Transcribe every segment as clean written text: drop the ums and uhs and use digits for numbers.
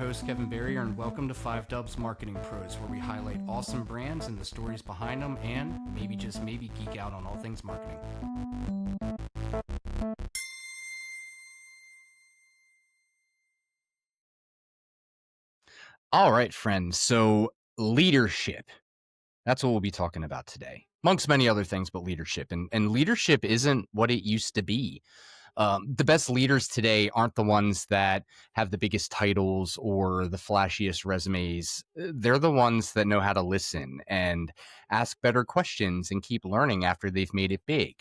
host, Kevin Barrier, and welcome to 5 Dubs Marketing Pros, where we highlight awesome brands and the stories behind them, and maybe just maybe geek out on all things marketing. All right, friends. So leadership. That's what we'll be talking about today, amongst many other things, but leadership. And leadership isn't what it used to be. The best leaders today aren't the ones that have the biggest titles or the flashiest resumes. They're the ones that know how to listen and ask better questions and keep learning after they've made it big.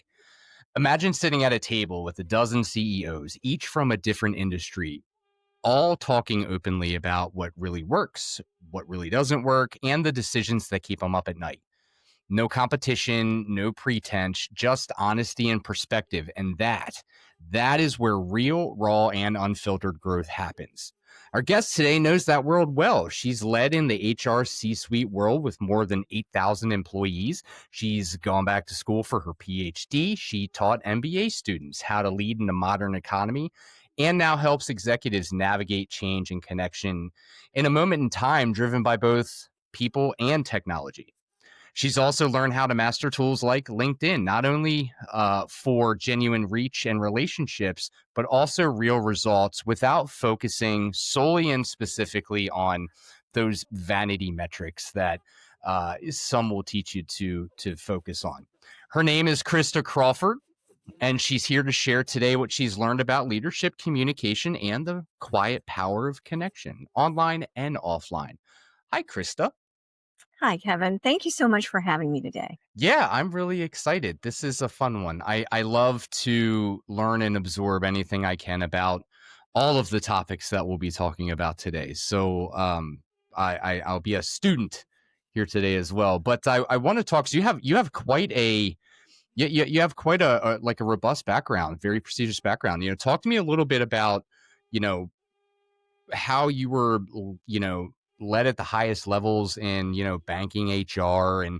Imagine sitting at a table with a dozen CEOs, each from a different industry, all talking openly about what really works, what really doesn't work, and the decisions that keep them up at night. No competition, no pretense, just honesty and perspective. And that is where real, raw, and unfiltered growth happens. Our guest today knows that world well. She's led in the HR C-suite world with more than 8,000 employees. She's gone back to school for her PhD. She taught MBA students how to lead in the modern economy and now helps executives navigate change and connection in a moment in time driven by both people and technology. She's also learned how to master tools like LinkedIn, not only for genuine reach and relationships, but also real results without focusing solely and specifically on those vanity metrics that some will teach you to focus on. Her name is Krista Crawford, and she's here to share today what she's learned about leadership, communication, and the quiet power of connection, online and offline. Hi, Krista. Hi, Kevin. Thank you so much for having me today. Yeah, I'm really excited. This is a fun one. I love to learn and absorb anything I can about all of the topics that we'll be talking about today. So I'll be a student here today as well. But I want to talk. So you have quite a you have quite a like a robust background, very prestigious background. Talk to me a little bit about you know how you were, led at the highest levels in, banking, HR, and,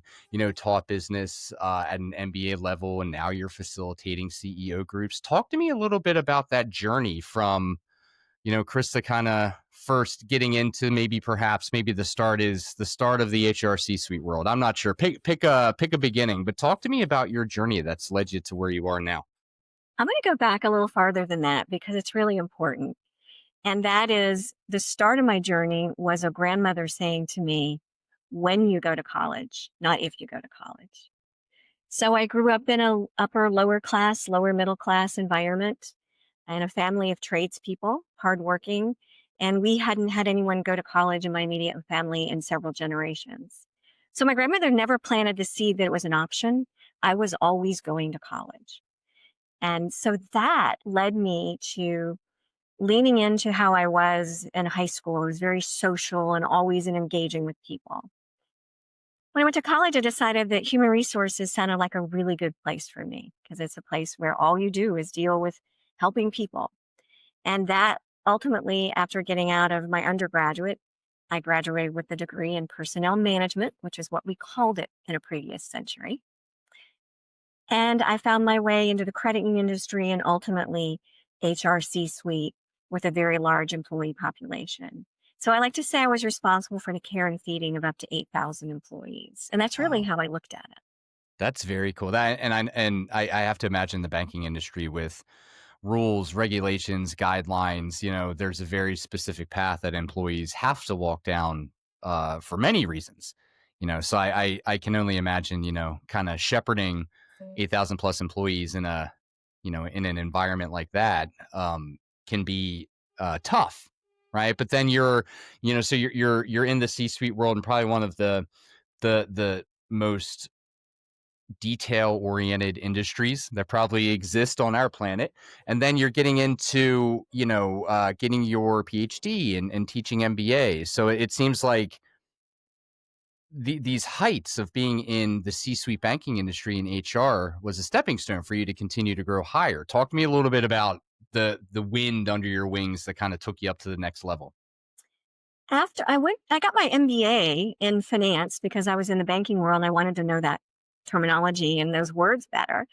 taught business at an MBA level. And now you're facilitating CEO groups. Talk to me a little bit about that journey from, Krista kind of first getting into maybe the start of the HRC suite world. I'm not sure. Pick a beginning, but talk to me about your journey that's led you to where you are now. I'm going to go back a little farther than that because it's really important. And that is the start of my journey was a grandmother saying to me, when you go to college, not if you go to college. So I grew up in a upper, lower class, lower middle class environment and a family of tradespeople, hardworking. And we hadn't had anyone go to college in my immediate family in several generations. So my grandmother never planted the seed that it was an option. I was always going to college. And so that led me to leaning into how I was in high school. I was very social and always in engaging with people. When I went to college, I decided that human resources sounded like a really good place for me because it's a place where all you do is deal with helping people. And that ultimately, after getting out of my undergraduate, I graduated with a degree in personnel management, which is what we called it in a previous century. And I found my way into the credit union industry and ultimately HRC suite with a very large employee population. So I like to say I was responsible for the care and feeding of up to 8,000 employees. And that's really Wow. how I looked at it. That's very cool. I have to imagine the banking industry with rules, regulations, guidelines. There's a very specific path that employees have to walk down for many reasons. So I can only imagine, kind of shepherding 8,000 plus employees in in an environment like that can be tough, right? But then so you're in the C-suite world and probably one of the most detail oriented industries that probably exist on our planet. And then you're getting into getting your PhD and teaching MBA. So it seems like these heights of being in the C-suite banking industry and HR was a stepping stone for you to continue to grow higher. Talk to me a little bit about the wind under your wings that kind of took you up to the next level. After I got my MBA in finance because I was in the banking world. And I wanted to know that terminology and those words better.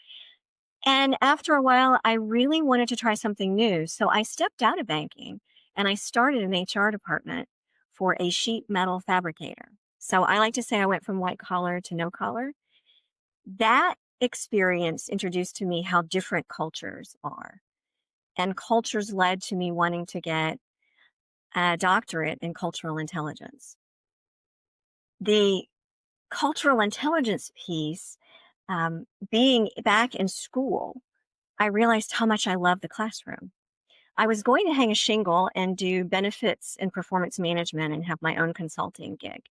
And after a while, I really wanted to try something new. So I stepped out of banking and I started an HR department for a sheet metal fabricator. So I like to say I went from white collar to no collar. That experience introduced to me how different cultures are, and cultures led to me wanting to get a doctorate in cultural intelligence. The cultural intelligence piece, being back in school, I realized how much I love the classroom. I was going to hang a shingle and do benefits and performance management and have my own consulting gig.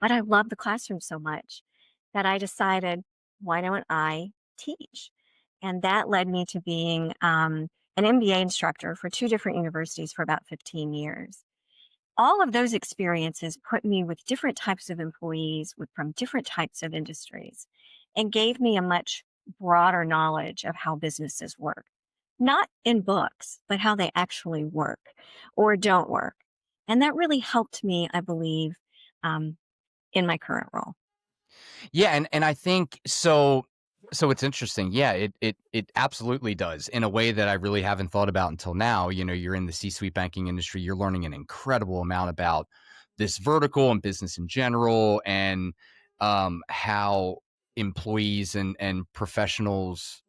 But I love the classroom so much that I decided, why don't I teach? And that led me to being an MBA instructor for two different universities for about 15 years. All of those experiences put me with different types of employees from different types of industries and gave me a much broader knowledge of how businesses work, not in books, but how they actually work or don't work. And that really helped me, I believe, um, in my current role. Yeah, and I think so it's interesting. Yeah, it absolutely does in a way that I really haven't thought about until now. You know, you're in the C-suite banking industry, you're learning an incredible amount about this vertical and business in general and how employees and professionals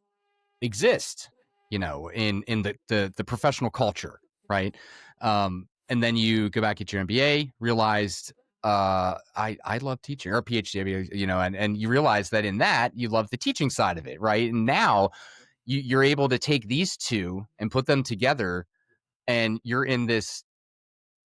exist, you know, in the professional culture, right? And then you go back at your MBA, realized I love teaching or PhD, you know, and you realize that in that you love the teaching side of it, right? And now you're able to take these two and put them together, and you're in this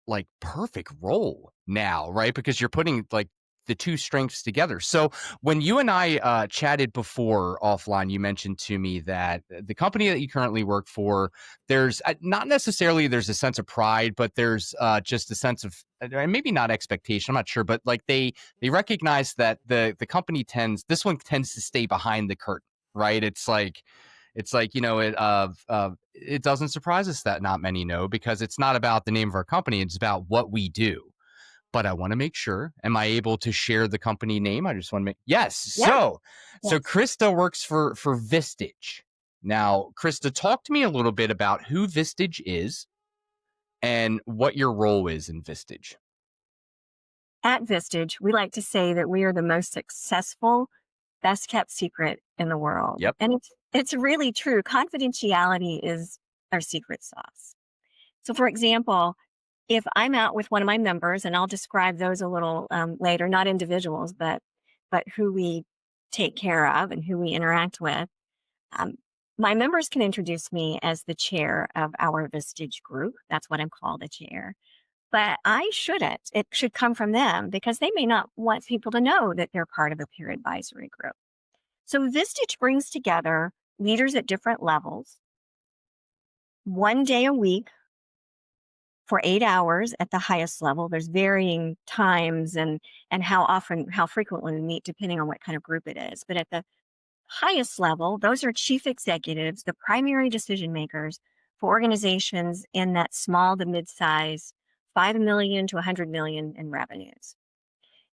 like perfect role now, right? Because you're putting like the two strengths together. So when you and I chatted before offline, you mentioned to me that the company that you currently work for, there's not necessarily there's a sense of pride, but there's just a sense of maybe not expectation. I'm not sure, but like they recognize that the company this one tends to stay behind the curtain, right? It's like, you know, it doesn't surprise us that not many know because it's not about the name of our company. It's about what we do. But I want to make sure, am I able to share the company name? I just want to make, yes. Yeah. So Yes. Krista works for Vistage. Now, Krista, talk to me a little bit about who Vistage is and what your role is in Vistage. At Vistage, we like to say that we are the most successful, best kept secret in the world. Yep. And it's really true. Confidentiality is our secret sauce. So, for example, if I'm out with one of my members, and I'll describe those a little later, not individuals, but who we take care of and who we interact with. Um, my members can introduce me as the chair of our Vistage group. That's what I'm called, a chair. But I shouldn't. It should come from them because they may not want people to know that they're part of a peer advisory group. So Vistage brings together leaders at different levels, one day a week for 8 hours at the highest level. There's varying times and how frequently we meet, depending on what kind of group it is. But at the highest level, those are chief executives, the primary decision makers for organizations in that small to mid-size, 5 million to 100 million in revenues.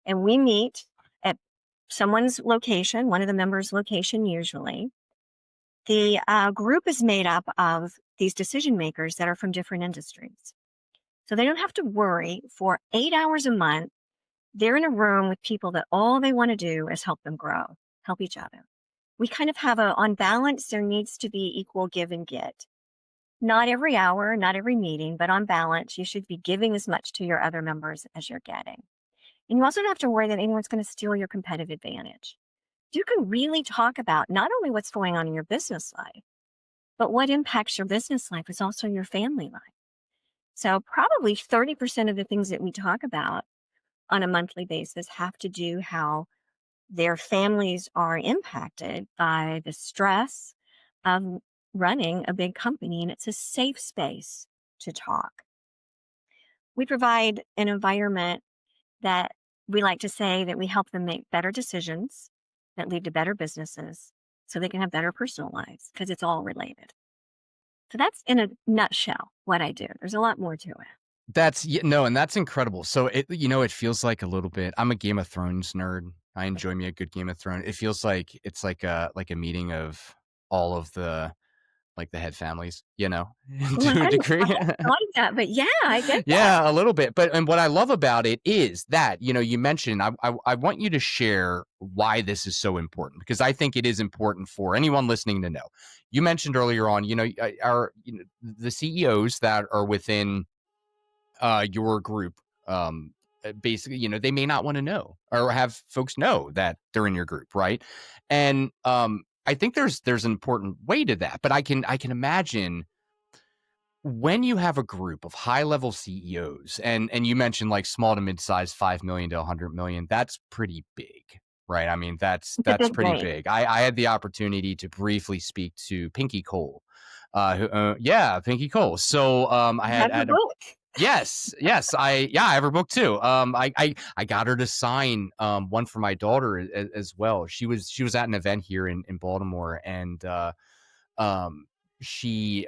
And we meet at someone's location, one of the members' location usually. The group is made up of these decision makers that are from different industries. So they don't have to worry for 8 hours a month. They're in a room with people that all they want to do is help them grow, help each other. We kind of have on balance, there needs to be equal give and get. Not every hour, not every meeting, but on balance, you should be giving as much to your other members as you're getting. And you also don't have to worry that anyone's going to steal your competitive advantage. You can really talk about not only what's going on in your business life, but what impacts your business life is also your family life. So, probably 30% of the things that we talk about on a monthly basis have to do how their families are impacted by the stress of running a big company, and it's a safe space to talk. We provide an environment that we like to say that we help them make better decisions that lead to better businesses so they can have better personal lives because it's all related. So that's in a nutshell what I do. There's a lot more to it. No, and that's incredible. So it feels like a little bit. I'm a Game of Thrones nerd. I enjoy me a good Game of Thrones. It feels like it's like a meeting of all of like the head families, Well, to a I degree. hadn't thought of that, but yeah, I get that. Yeah, a little bit. But and what I love about it is that, you mentioned I want you to share why this is so important because I think it is important for anyone listening to know. You mentioned earlier on, the CEOs that are within your group basically, they may not want to know or have folks know that they're in your group, right? And I think there's an important way to that, but I can imagine when you have a group of high level CEOs and you mentioned like small to mid-size 5 million to 100 million, that's pretty big, right? I mean, that's It's a that's big pretty break. big. I had the opportunity to briefly speak to Pinky Cole. Yeah, Pinky Cole. So I I had have her had a both. yes, yes, I have her book too. I got her to sign one for my daughter as well. She was at an event here in Baltimore, and um she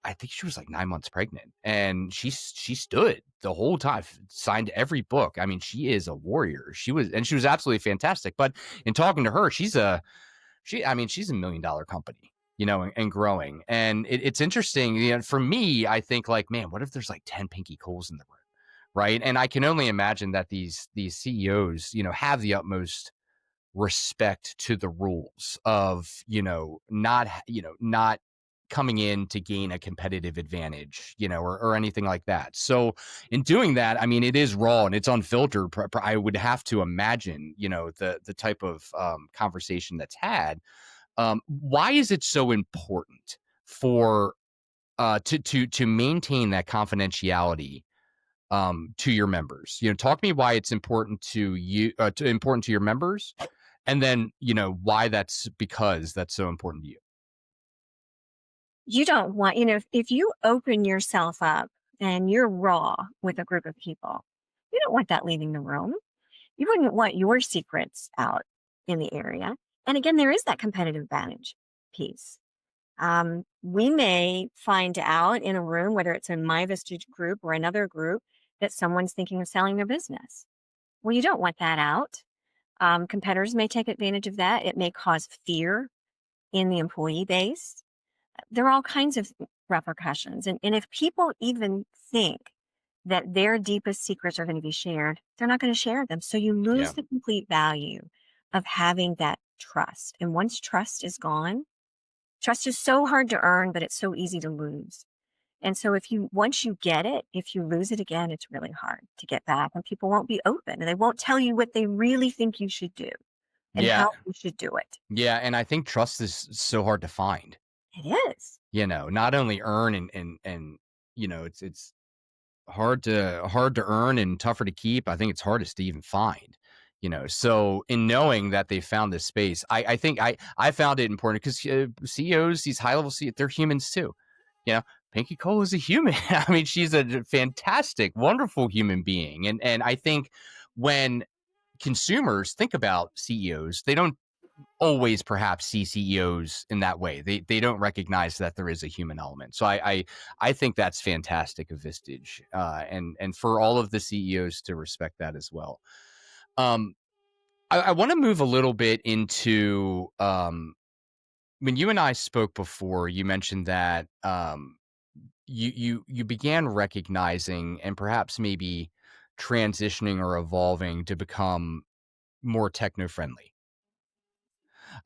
I think she was like 9 months pregnant, and she stood the whole time, signed every book. I mean, she is a warrior. She was absolutely fantastic. But in talking to her, she's a $1 million company, and growing. And it's interesting, for me, I think like, man, what if there's like 10 Pinky Coles in the room, right? And I can only imagine that these CEOs, have the utmost respect to the rules of, not coming in to gain a competitive advantage, or anything like that. So in doing that, I mean, it is raw and it's unfiltered. I would have to imagine, the type of conversation that's had. Why is it so important for to maintain that confidentiality to your members? Talk to me why it's important to you, important to your members, and then why that's so important to you. You don't want, if you open yourself up and you're raw with a group of people, you don't want that leaving the room. You wouldn't want your secrets out in the area. And again, there is that competitive advantage piece. We may find out in a room, whether it's in my Vistage group or another group, that someone's thinking of selling their business. Well, you don't want that out. Competitors may take advantage of that. It may cause fear in the employee base. There are all kinds of repercussions. And if people even think that their deepest secrets are going to be shared, they're not going to share them. So you lose Yeah, the complete value of having that trust. And once trust is gone, trust is so hard to earn, but it's so easy to lose. And so once you get it, if you lose it again, it's really hard to get back, and people won't be open and they won't tell you what they really think you should do and yeah, how you should do it. yeah. And I think trust is so hard to find. It is. Not only earn and it's hard to earn and tougher to keep. I think it's hardest to even find. So in knowing that they found this space, I think I found it important because CEOs, these high level CEOs, they're humans too. You know, Pinky Cole is a human. I mean, she's a fantastic, wonderful human being, and I think when consumers think about CEOs, they don't always perhaps see CEOs in that way. They don't recognize that there is a human element. So I think that's fantastic of Vistage, and for all of the CEOs to respect that as well. Um, I want to move a little bit into when you and I spoke before. You mentioned that you began recognizing and perhaps maybe transitioning or evolving to become more techno friendly.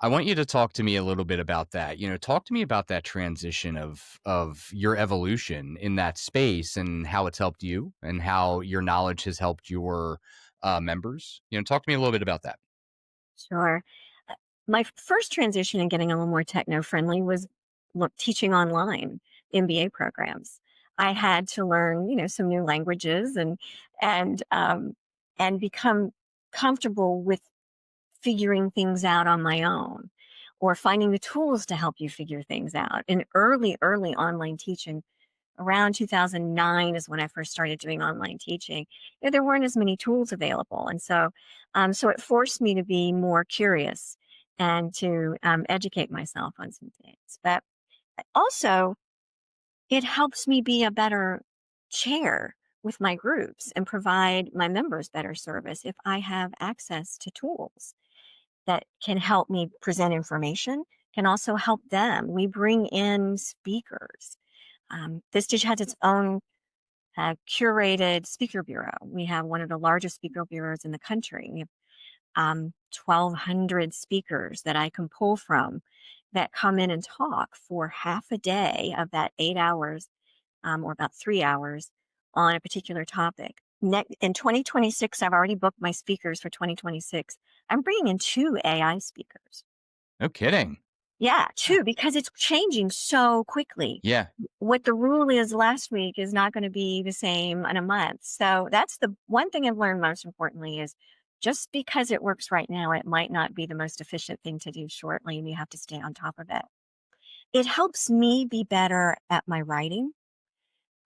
I want you to talk to me a little bit about that. Talk to me about that transition of your evolution in that space and how it's helped you and how your knowledge has helped your members. Talk to me a little bit about that. Sure. My first transition in getting a little more techno friendly was teaching online MBA programs. I had to learn, some new languages and and become comfortable with figuring things out on my own or finding the tools to help you figure things out. In early online teaching, around 2009 is when I first started doing online teaching. There weren't as many tools available, and so it forced me to be more curious and to educate myself on some things. But also, it helps me be a better chair with my groups and provide my members better service if I have access to tools that can help me present information can also help them. We bring in speakers. Vistage has its own curated speaker bureau. We have one of the largest speaker bureaus in the country. We have 1,200 speakers that I can pull from that come in and talk for half a day of that 8 hours, or about 3 hours on a particular topic. In 2026, I've already booked my speakers for 2026. I'm bringing in two AI speakers. No kidding. Yeah, Ah, two, because it's changing so quickly. yeah. What the rule is last week is not going to be the same in a month. So that's the one thing I've learned most importantly is just because it works right now, it might not be the most efficient thing to do shortly, and you have to stay on top of it. It helps me be better at my writing.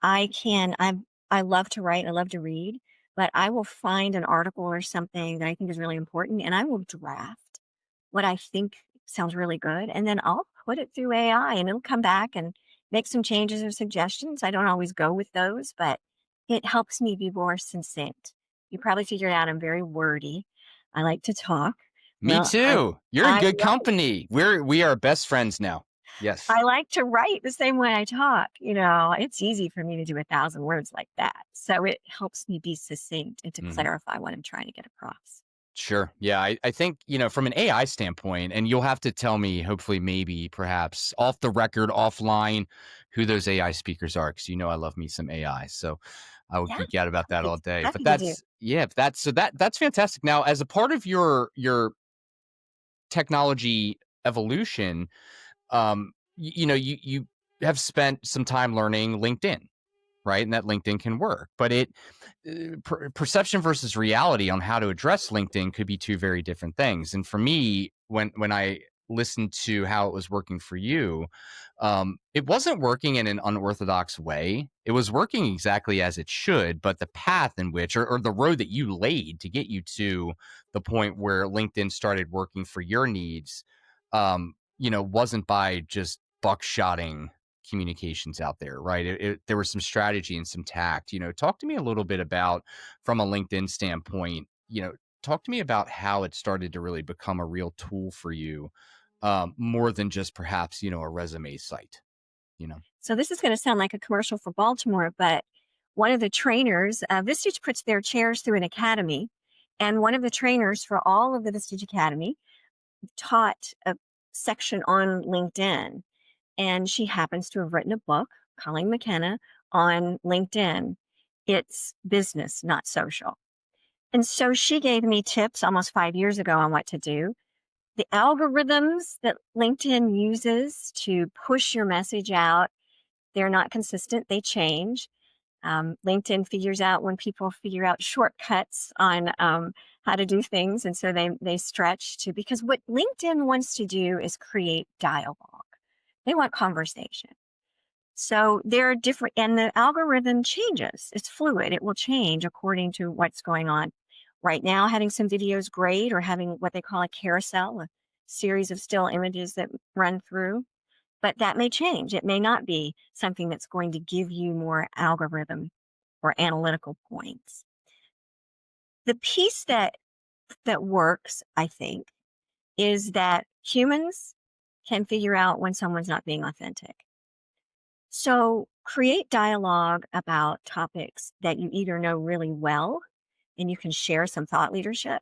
I love to write, I love to read, but I will find an article or something that I think is really important and I will draft what I think sounds really good and then I'll put it through AI and it'll come back and make some changes or suggestions. I don't always go with those, but it helps me be more succinct. You probably figured out I'm very wordy. I like to talk. Me Well, I too. You're in I good company. We are best friends now. Yes. I like to write the same way I talk, it's easy for me to do 1,000 words like that. So it helps me be succinct and to Mhm. clarify what I'm trying to get across. Sure. Yeah. I think, from an AI standpoint, and you'll have to tell me, hopefully, maybe, perhaps off the record, offline, who those AI speakers are, because I love me some AI. So I will Yeah, geek out about that all day. But happy to do. that's fantastic. Now, as a part of your technology evolution, you have spent some time learning LinkedIn, right? And that LinkedIn can work, but perception versus reality on how to address LinkedIn could be two very different things. And for me, when I listened to how it was working for you, it wasn't working in an unorthodox way. It was working exactly as it should, but the path in which, or the road that you laid to get you to the point where LinkedIn started working for your needs, wasn't by just buckshotting communications out there, right? There was some strategy and some tact. Talk to me a little bit about, from a LinkedIn standpoint, talk to me about how it started to really become a real tool for you, more than just perhaps, a resume site, you know? So this is going to sound like a commercial for Baltimore, but one of the trainers, Vistage puts their chairs through an academy, and one of the trainers for all of the Vistage Academy taught a section on LinkedIn. And she happens to have written a book, Colleen McKenna, on LinkedIn. It's business, not social. And so she gave me tips almost 5 years ago on what to do. The algorithms that LinkedIn uses to push your message out, they're not consistent, they change. LinkedIn figures out when people figure out shortcuts on how to do things. And so they stretch to, because what LinkedIn wants to do is create dialogue. They want conversation. So there are different, and the algorithm changes. It's fluid. It will change according to what's going on. Right now, having some videos great, or having what they call a carousel, a series of still images that run through. But that may change. It may not be something that's going to give you more algorithm or analytical points. The piece that works, I think, is that humans can figure out when someone's not being authentic. So create dialogue about topics that you either know really well and you can share some thought leadership,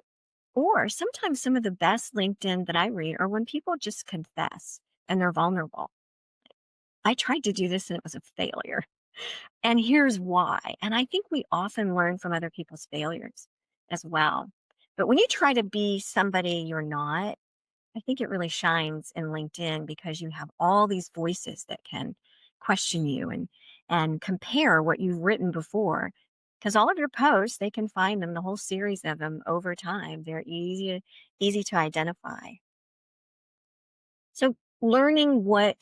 or sometimes some of the best LinkedIn that I read are when people just confess and they're vulnerable. I tried to do this and it was a failure. And here's why. And I think we often learn from other people's failures as well. But when you try to be somebody you're not, I think it really shines in LinkedIn because you have all these voices that can question you and compare what you've written before. Because all of your posts, they can find them, the whole series of them over time. They're easy to identify. So learning what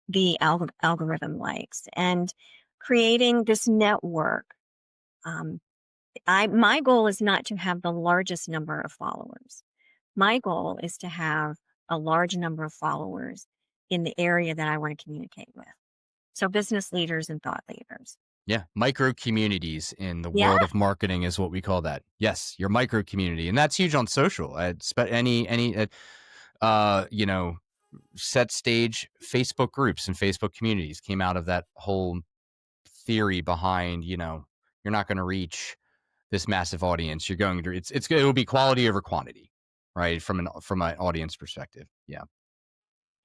the algorithm likes and creating this network. Um, my goal is not to have the largest number of followers. My goal is to have a large number of followers in the area that I want to communicate with. So business leaders and thought leaders. Yeah. Micro communities in the Yeah. world of marketing is what we call that. Yes. Your micro community. And that's huge on social. Any, you know, set stage Facebook groups and Facebook communities came out of that whole theory behind, you're not going to reach this massive audience. You're going to it will be quality over quantity, right? From an audience perspective. Yeah.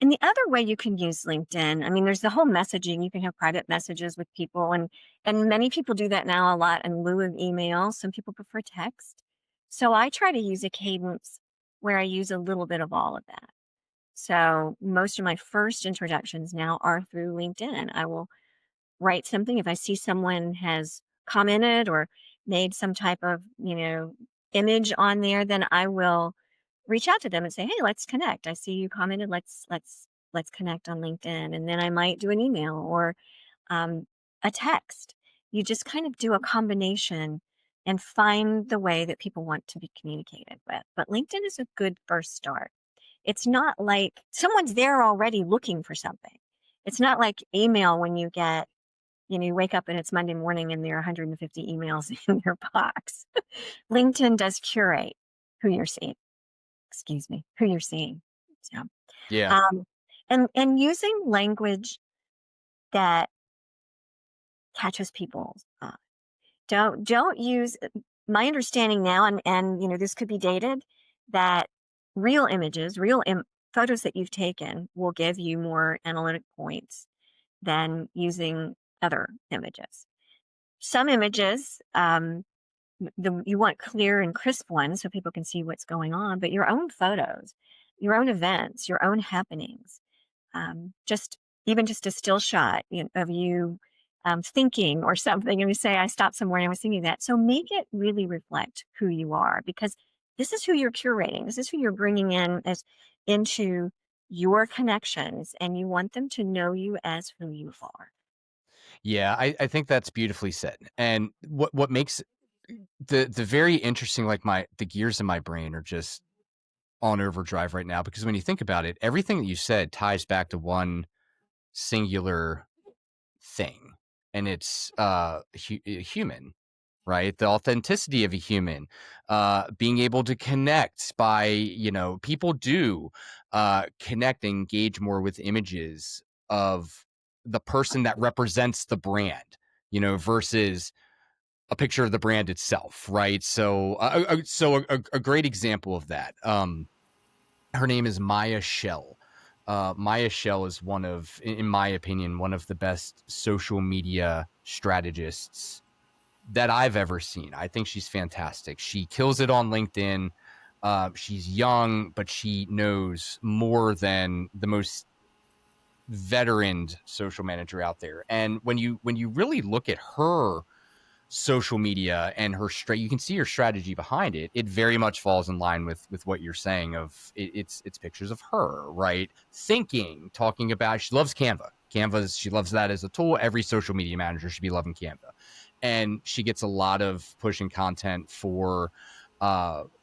And the other way you can use LinkedIn, I mean, there's the whole messaging. You can have private messages with people, and many people do that now a lot in lieu of email. Some people prefer text. So I try to use a cadence where I use a little bit of all of that. So most of my first introductions now are through LinkedIn. I will write something if I see someone has commented or made some type of, image on there, then I will reach out to them and say, "Hey, let's connect. I see you commented. Let's connect on LinkedIn." And then I might do an email or um, a text. You just kind of do a combination and find the way that people want to be communicated with. But LinkedIn is a good first start. It's not like someone's there already looking for something. It's not like email when you wake up and it's Monday morning and there are 150 emails in your box. LinkedIn does curate who you're seeing. Excuse me, who you're seeing. So, Yeah. um, and using language that catches people's eye. Don't use my understanding now, and this could be dated, that real images, photos that you've taken will give you more analytic points than using other images. Some images, you want clear and crisp ones so people can see what's going on, but your own photos, your own events, your own happenings, just even just a still shot of you thinking or something, and you say, "I stopped somewhere and I was thinking that." So make it really reflect who you are, because this is who you're curating. This is who you're bringing in as into your connections, and you want them to know you as who you are. Yeah, I think that's beautifully said. And what makes the very interesting, like the gears in my brain are just on overdrive right now, because when you think about it, everything that you said ties back to one singular thing, and it's human, right? The authenticity of a human, being able to connect by, people do connect and engage more with images of the person that represents the brand, versus a picture of the brand itself, right? So a great example of that, her name is Maya Shell. Maya Shell is in my opinion, one of the best social media strategists that I've ever seen. I think she's fantastic. She kills it on LinkedIn. She's young, but she knows more than the most veteran social manager out there. And when you really look at her social media and you can see her strategy behind it. It very much falls in line with what you're saying of it's pictures of her, right? Thinking, talking about, she loves she loves that as a tool. Every social media manager should be loving Canva. And she gets a lot of pushing content for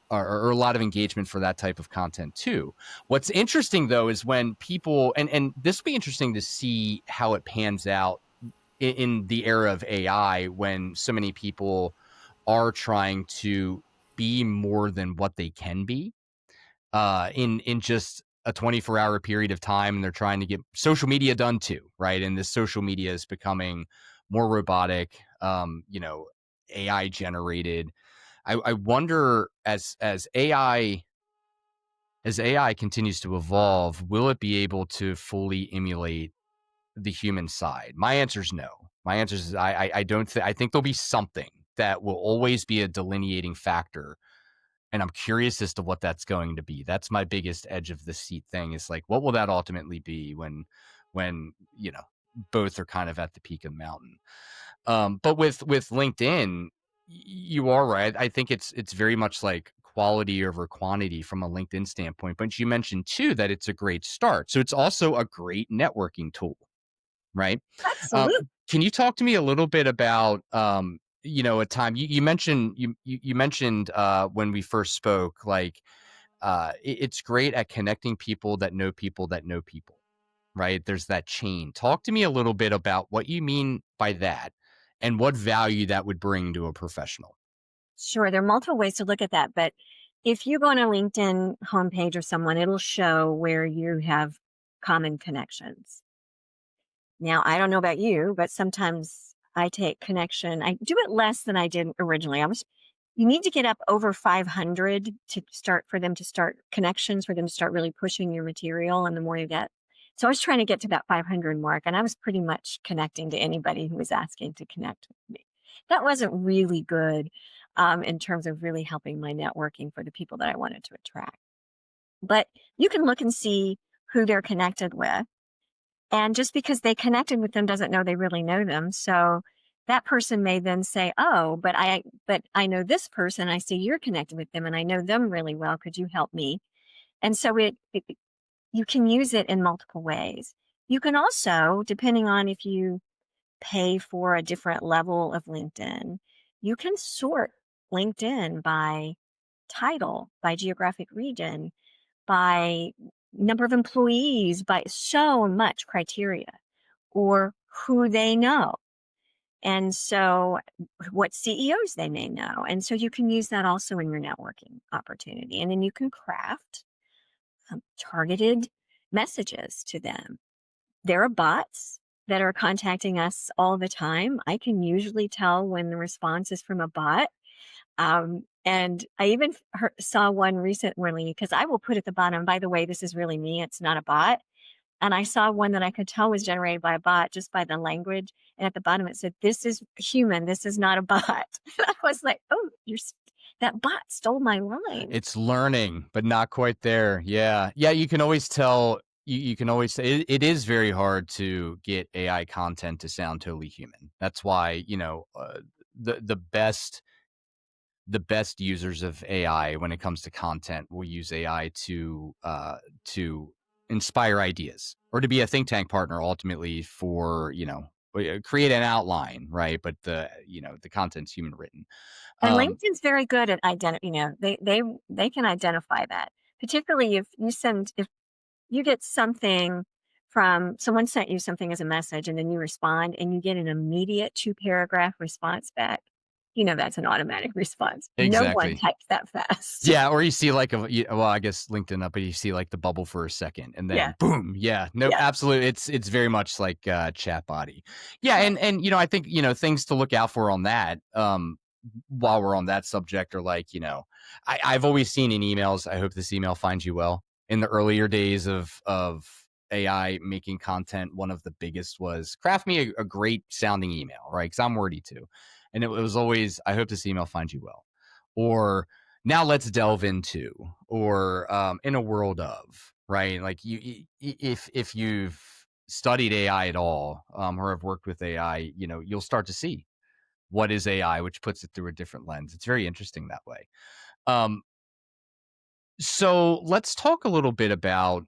or a lot of engagement for that type of content too. What's interesting though is when people, and this will be interesting to see how it pans out in the era of AI, when so many people are trying to be more than what they can be in just a 24-hour period of time, and they're trying to get social media done too, right? And this social media is becoming more robotic, AI generated. I wonder, as AI continues to evolve, will it be able to fully emulate the human side? My answer is no. My answer is I don't I think there'll be something that will always be a delineating factor, and I'm curious as to what that's going to be. That's my biggest edge of the seat thing, is like, what will that ultimately be when both are kind of at the peak of the mountain. But with LinkedIn, you are right. I think it's very much like quality over quantity from a LinkedIn standpoint. But you mentioned too that it's a great start, so it's also a great networking tool, right? Absolutely. Can you talk to me a little bit about a time you mentioned you mentioned when we first spoke, like it's great at connecting people that know people that know people, right? There's that chain. Talk to me a little bit about what you mean by that and what value that would bring to a professional. Sure, there are multiple ways to look at that, but if you go on a LinkedIn homepage or someone, it'll show where you have common connections. Now, I don't know about you, but sometimes I take connection. I do it less than I did originally. You need to get up over 500 to start for them to start connections, for them to start really pushing your material. And the more you get, so I was trying to get to that 500 mark, and I was pretty much connecting to anybody who was asking to connect with me. That wasn't really good in terms of really helping my networking for the people that I wanted to attract. But you can look and see who they're connected with, and just because they connected with them doesn't know they really know them. So that person may then say, "Oh, but I know this person. I see you're connected with them and I know them really well. Could you help me?" And so you can use it in multiple ways. You can also, depending on if you pay for a different level of LinkedIn, you can sort LinkedIn by title, by geographic region, by number of employees, by so much criteria, or who they know. And so what CEOs they may know. And so you can use that also in your networking opportunity. And then you can craft targeted messages to them. There are bots that are contacting us all the time. I can usually tell when the response is from a bot. And I even saw one recently because I will put at the bottom, by the way, this is really me, it's not a bot. And I saw one that I could tell was generated by a bot just by the language. And at the bottom, it said, "This is human. This is not a bot." And I was like, oh, that bot stole my line. It's learning, but not quite there. Yeah. Yeah, you can always tell you can always say it is very hard to get AI content to sound totally human. That's why, the best users of AI when it comes to content will use AI to inspire ideas or to be a think tank partner ultimately for, create an outline, right? But the content's human written. And Um, LinkedIn's very good at they can identify that, particularly if you get something from someone sent you something as a message and then you respond and you get an immediate 2-paragraph response back, that's an automatic response. No one exactly. types that fast. Yeah, or you see like well, I guess LinkedIn up, but you see like the bubble for a second and Yeah, then boom. Yeah, no, yeah, absolutely. It's very much like chat body. Yeah, right. and I think, things to look out for on that. While we're on that subject, or like, I've always seen in emails, I hope this email finds you well. In the earlier days of AI making content, one of the biggest was craft me a great sounding email, right? Because I'm wordy too. And it was always, I hope this email finds you well. Or now let's delve into, or in a world of, right, like if you've studied AI at all, or have worked with AI, you'll start to see what is AI, which puts it through a different lens. It's very interesting that way. um so let's talk a little bit about,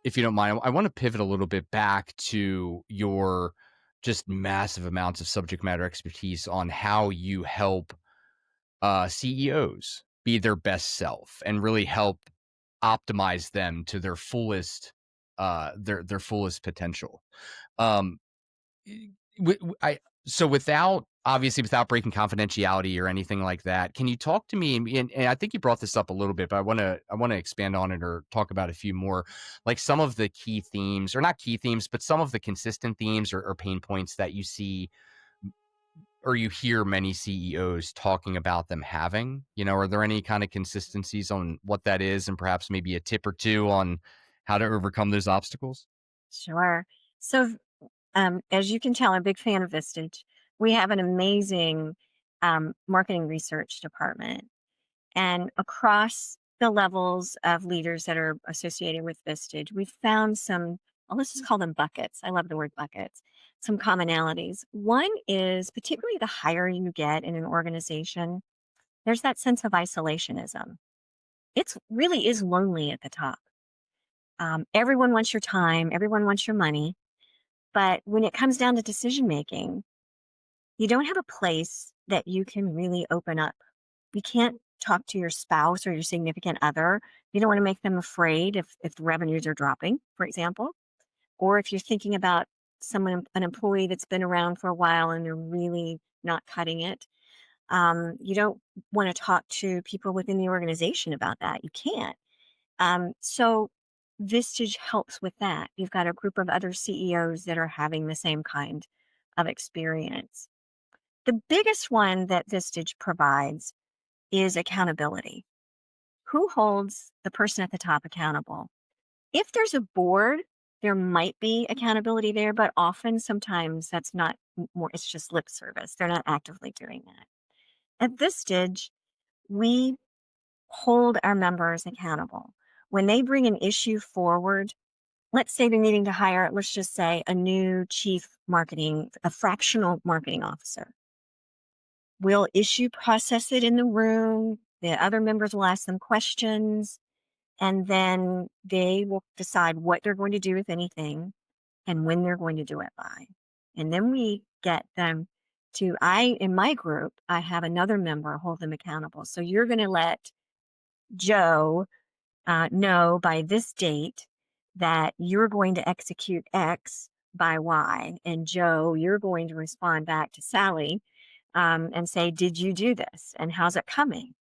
if you don't mind, I want to pivot a little bit back to your just massive amounts of subject matter expertise on how you help CEOs be their best self and really help optimize them to their fullest, their fullest potential. Um, I so without, obviously, without breaking confidentiality or anything like that, can you talk to me? And I think you brought this up a little bit, but I want to expand on it or talk about a few more, like some of the key themes, or not key themes, but some of the consistent themes, or pain points that you see or you hear many CEOs talking about them having. Are there any kind of consistencies on what that is, and perhaps maybe a tip or two on how to overcome those obstacles? Sure. So, as you can tell, I'm a big fan of Vistage. We have an amazing marketing research department. And across the levels of leaders that are associated with Vistage, we've found some, well, let's just call them buckets. I love the word buckets. Some commonalities. One is particularly the higher you get in an organization, there's that sense of isolationism. It's really is lonely at the top. Everyone wants your time, everyone wants your money. But when it comes down to decision making, you don't have a place that you can really open up. You can't talk to your spouse or your significant other. You don't want to make them afraid if the revenues are dropping, for example, or if you're thinking about an employee that's been around for a while and they're really not cutting it. You don't want to talk to people within the organization about that. You can't. So Vistage helps with that. You've got a group of other CEOs that are having the same kind of experience. The biggest one that Vistage provides is accountability. Who holds the person at the top accountable? If there's a board, there might be accountability there, but often sometimes that's not more, it's just lip service. They're not actively doing that. At Vistage, we hold our members accountable. When they bring an issue forward, let's say they're needing to hire, let's just say, a new chief marketing, a fractional marketing officer. We'll issue process it in the room. The other members will ask them questions, and then they will decide what they're going to do with anything and when they're going to do it by. And then we get them to, in my group, I have another member hold them accountable. So you're going to let Joe know by this date that you're going to execute X by Y. And Joe, you're going to respond back to Sally and say, did you do this? And how's it coming?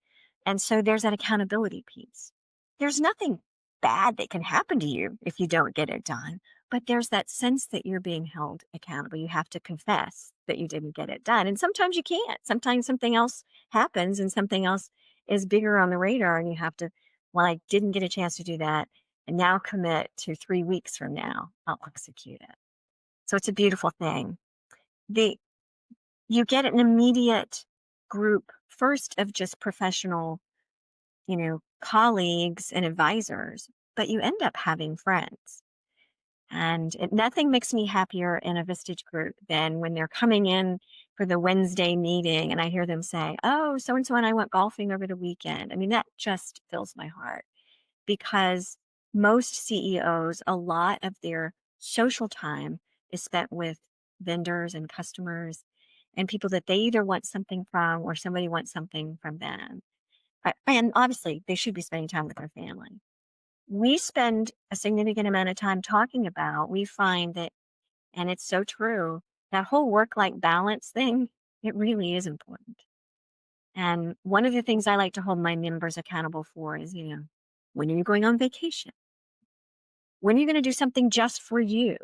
And so there's that accountability piece. There's nothing bad that can happen to you if you don't get it done, but there's that sense that you're being held accountable. You have to confess that you didn't get it done. And sometimes you can't. Sometimes something else happens and something else is bigger on the radar, and you have to, well, I didn't get a chance to do that. And now commit to 3 weeks from now, I'll execute it. So it's a beautiful thing. The You get an immediate group first of just professional, colleagues and advisors, but you end up having friends. And nothing makes me happier in a Vistage group than when they're coming in for the Wednesday meeting and I hear them say, oh, so and so and I went golfing over the weekend. I mean, that just fills my heart because most CEOs, a lot of their social time is spent with vendors and customers and people that they either want something from or somebody wants something from them. And obviously, they should be spending time with their family. We spend a significant amount of time talking about, we find that, and it's so true, that whole work life balance thing, it really is important. And one of the things I like to hold my members accountable for is, when are you going on vacation? When are you going to do something just for you?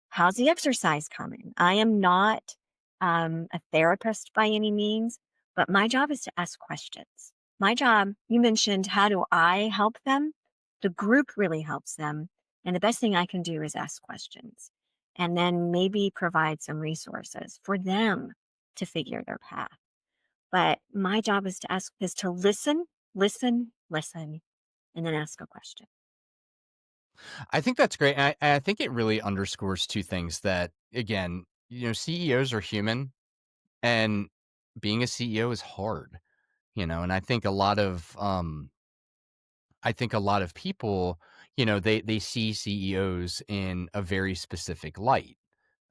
How's the exercise coming? I am not a therapist by any means, but my job is to ask questions. My job, you mentioned, how do I help them? The group really helps them. And the best thing I can do is ask questions and then maybe provide some resources for them to figure their path. But my job is to listen, listen, listen, and then ask a question. I think that's great. I think it really underscores two things that, again, CEOs are human and being a CEO is hard, and I think a lot of people, they see CEOs in a very specific light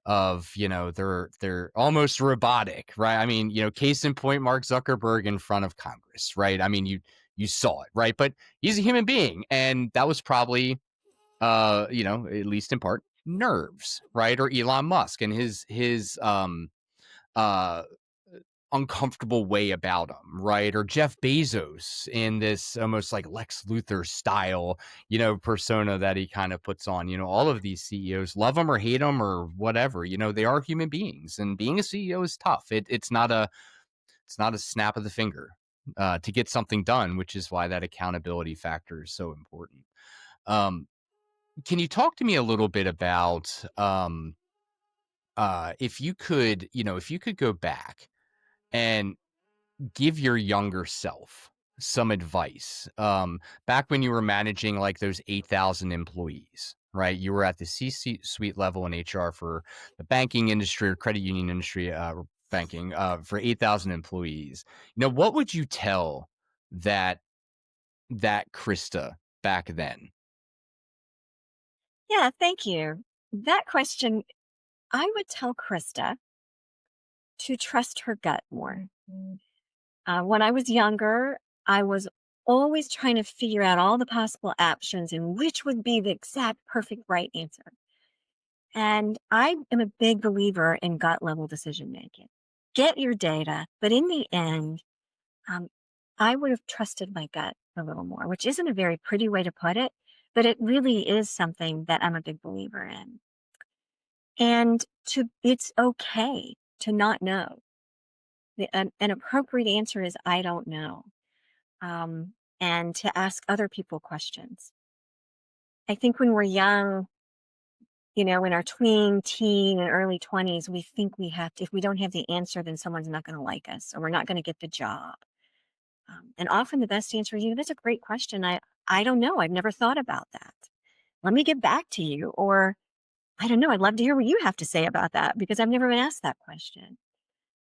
of, they're almost robotic, right? I mean, case in point, Mark Zuckerberg in front of Congress, right? I mean, you saw it, right? But he's a human being, and that was probably at least in part, nerves, right? Or Elon Musk and his uh uncomfortable way about him, right? Or Jeff Bezos in this almost like Lex Luthor style, persona that he kind of puts on. All of these CEOs, love them or hate them or whatever, they are human beings, and being a CEO is tough. It's not a snap of the finger to get something done, which is why that accountability factor is so important. Um, can you talk to me a little bit about if you could go back and give your younger self some advice, back when you were managing like those 8,000 employees, right? You were at the C-suite level in HR for the banking industry or credit union industry, banking, for 8,000 employees. What would you tell that Krista back then? Yeah, thank you. That question, I would tell Krista to trust her gut more. When I was younger, I was always trying to figure out all the possible options and which would be the exact perfect right answer. And I am a big believer in gut level decision making. Get your data, but in the end, um, I would have trusted my gut a little more, which isn't a very pretty way to put it, But it really is something that I'm a big believer in. And it's okay to not know. An appropriate answer is I don't know. And to ask other people questions. I think when we're young, in our teen, and early 20s, we think we have to, if we don't have the answer, then someone's not going to like us or we're not going to get the job. And often the best answer is, that's a great question. I don't know. I've never thought about that. Let me get back to you. Or I don't know. I'd love to hear what you have to say about that because I've never been asked that question.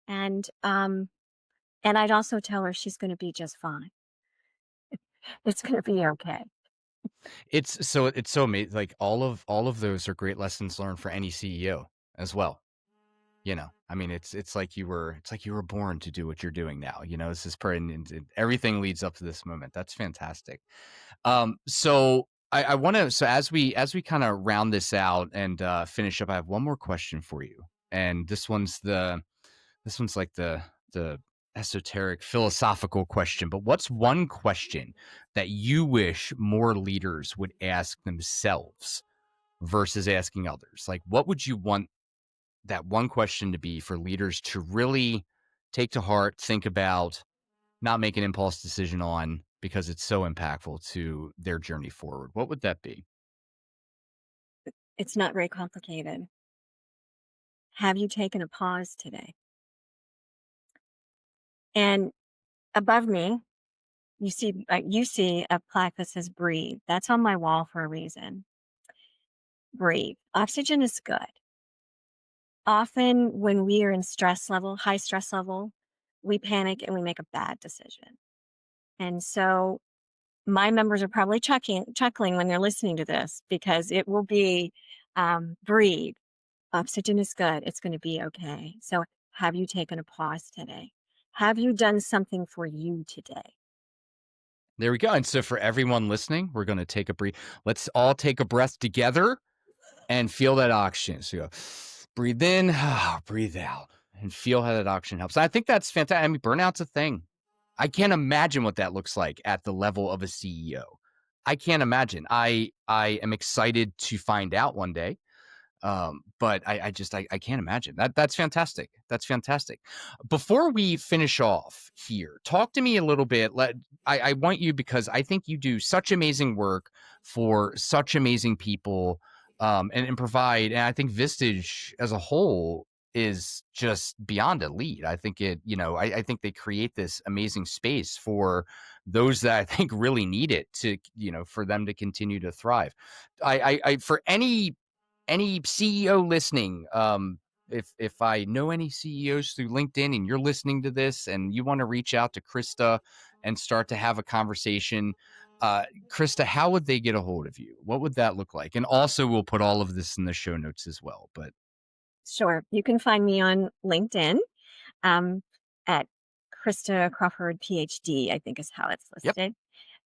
And I'd also tell her she's going to be just fine. It's going to be okay. It's so amazing. Like all of those are great lessons learned for any CEO as well. I mean, it's like you were born to do what you're doing now. This is and everything leads up to this moment. That's fantastic. So I want to, so as we kind of round this out and finish up, I have one more question for you, and this one's like the esoteric philosophical question. But what's one question that you wish more leaders would ask themselves versus asking others? Like, what would you want that one question to be for leaders to really take to heart, think about, not make an impulse decision on because it's so impactful to their journey forward? What would that be? It's not very complicated. Have you taken a pause today? And above me, you see a plaque that says breathe. That's on my wall for a reason. Breathe. Oxygen is good. Often when we are in high stress level, we panic and we make a bad decision. And so my members are probably chuckling when they're listening to this because it will be breathe. Oxygen is good. It's going to be okay. So have you taken a pause today? Have you done something for you today? There we go. And so for everyone listening, we're going to take a breath. Let's all take a breath together and feel that oxygen. So you go, breathe in, breathe out, and feel how that oxygen helps. I think that's fantastic. I mean, burnout's a thing. I can't imagine what that looks like at the level of a CEO. I can't imagine. I am excited to find out one day. But I can't imagine that. That's fantastic. That's fantastic. Before we finish off here, talk to me a little bit. I want you, because I think you do such amazing work for such amazing people, and provide. And I think Vistage as a whole is just beyond elite. I think I think they create this amazing space for those that I think really need it to, for them to continue to thrive. For any CEO listening, if I know any CEOs through LinkedIn and you're listening to this and you want to reach out to Krista and start to have a conversation, Krista, how would they get a hold of you? What would that look like? And also, we'll put all of this in the show notes as well. But Sure. You can find me on LinkedIn um, at Krista Crawford, PhD, I think is how it's yep, listed.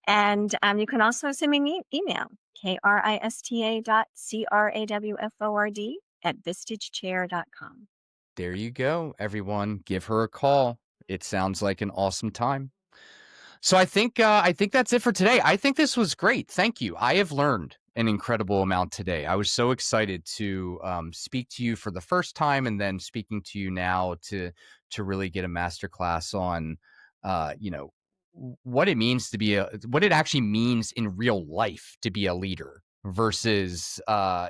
And you can also send me an email, krista.crawford@vistagechair.com. there you go, everyone. Give her a call. It sounds like an awesome time. So I think that's it for today. I think this was great. Thank you. I have learned an incredible amount today. I was so excited to speak to you for the first time, and then speaking to you now to really get a masterclass on, what it means to be what it actually means in real life to be a leader versus uh,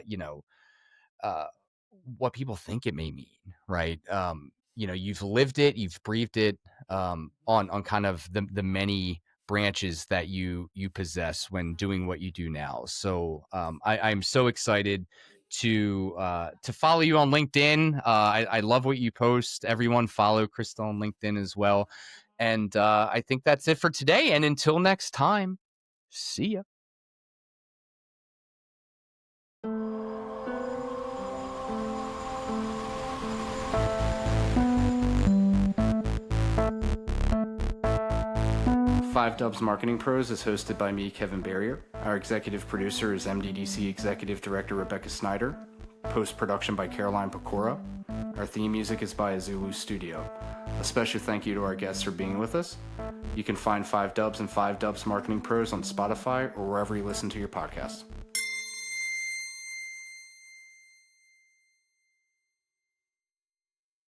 what people think it may mean, right? You've lived it, you've breathed it, on kind of the many branches that you possess when doing what you do now. So I'm so excited to follow you on LinkedIn. I love what you post. Everyone follow Crystal on LinkedIn as well. And I think that's it for today. And until next time, see ya. 5Dubs Marketing Pros is hosted by me, Kevin Barrier. Our executive producer is MDDC Executive Director Rebecca Snyder. Post-production by Caroline Pecora. Our theme music is by Zulu Studio. A special thank you to our guests for being with us. You can find 5 Dubs and 5 Dubs Marketing Pros on Spotify or wherever you listen to your podcast.